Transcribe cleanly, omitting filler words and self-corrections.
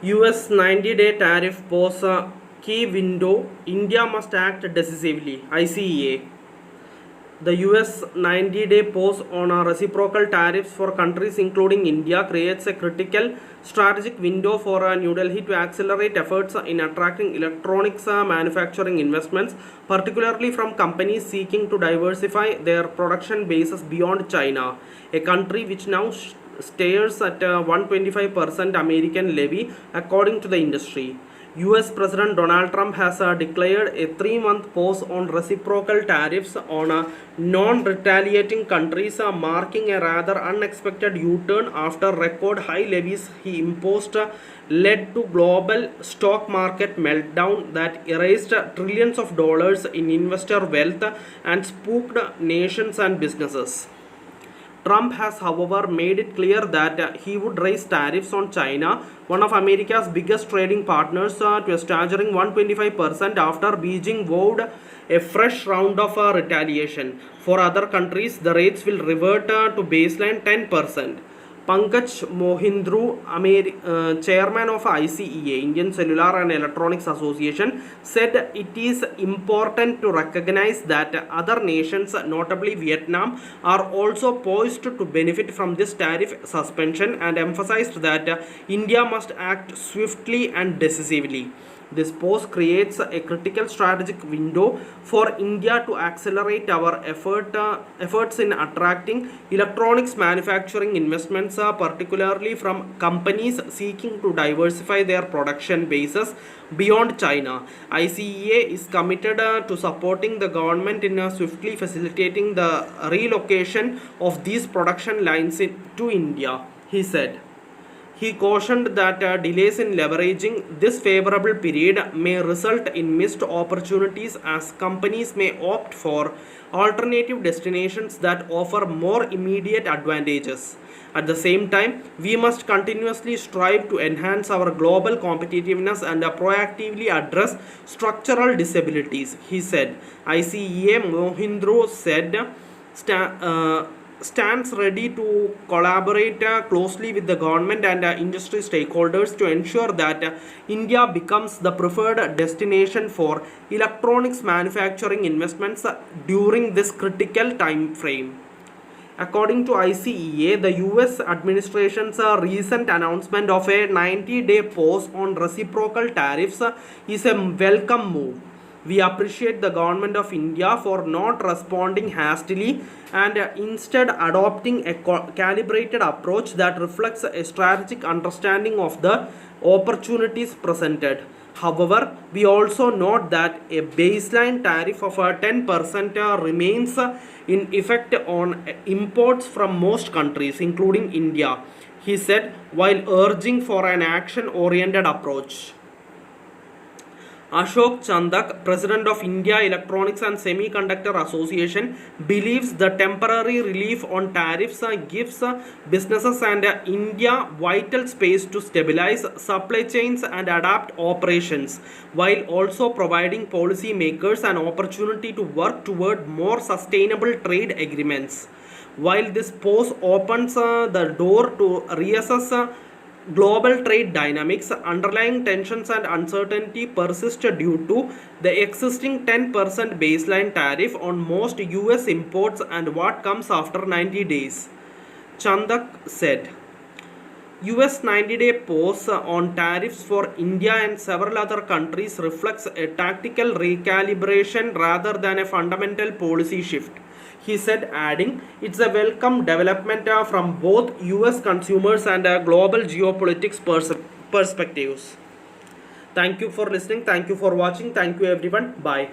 US 90-day tariff pose a key window. India must act decisively. ICEA. The US 90-day pause on reciprocal tariffs for countries including India creates a critical strategic window for New Delhi to accelerate efforts in attracting electronics manufacturing investments, particularly from companies seeking to diversify their production bases beyond China, a country which now stares at a 125% American levy, according to the industry. US President Donald Trump has declared a 3-month pause on reciprocal tariffs on non-retaliating countries, marking a rather unexpected U-turn after record high levies he imposed led to global stock market meltdown that erased trillions of dollars in investor wealth and spooked nations and businesses. Trump has, however, made it clear that he would raise tariffs on China, one of America's biggest trading partners, to a staggering 125% after Beijing vowed a fresh round of retaliation. For other countries, the rates will revert to baseline 10%. Pankaj Mohindru, chairman of ICEA, Indian Cellular and Electronics Association, said it is important to recognize that other nations, notably Vietnam, are also poised to benefit from this tariff suspension and emphasized that India must act swiftly and decisively. This pause creates a critical strategic window for India to accelerate our efforts in attracting electronics manufacturing investments, particularly from companies seeking to diversify their production bases beyond China. ICEA is committed to supporting the government in swiftly facilitating the relocation of these production lines to India, he said. He cautioned that delays in leveraging this favorable period may result in missed opportunities as companies may opt for alternative destinations that offer more immediate advantages. At the same time, we must continuously strive to enhance our global competitiveness and proactively address structural disabilities, he said. ICEA Mohindru said stands ready to collaborate closely with the government and industry stakeholders to ensure that India becomes the preferred destination for electronics manufacturing investments during this critical time frame. According to ICEA, the US administration's recent announcement of a 90-day pause on reciprocal tariffs is a welcome move. We appreciate the government of India for not responding hastily and instead adopting a calibrated approach that reflects a strategic understanding of the opportunities presented. However, we also note that a baseline tariff of 10% remains in effect on imports from most countries, including India, he said, while urging for an action-oriented approach. Ashok Chandak, president of India Electronics and Semiconductor Association, believes the temporary relief on tariffs gives businesses and India vital space to stabilize supply chains and adapt operations, while also providing policymakers an opportunity to work toward more sustainable trade agreements. While this pause opens the door to reassess global trade dynamics, underlying tensions and uncertainty persist due to the existing 10% baseline tariff on most US imports and what comes after 90 days. Chandak said. US 90-day pause on tariffs for India and several other countries reflects a tactical recalibration rather than a fundamental policy shift, he said, adding, it's a welcome development from both US consumers and global geopolitics perspectives. Thank you for listening. Thank you for watching. Thank you everyone. Bye.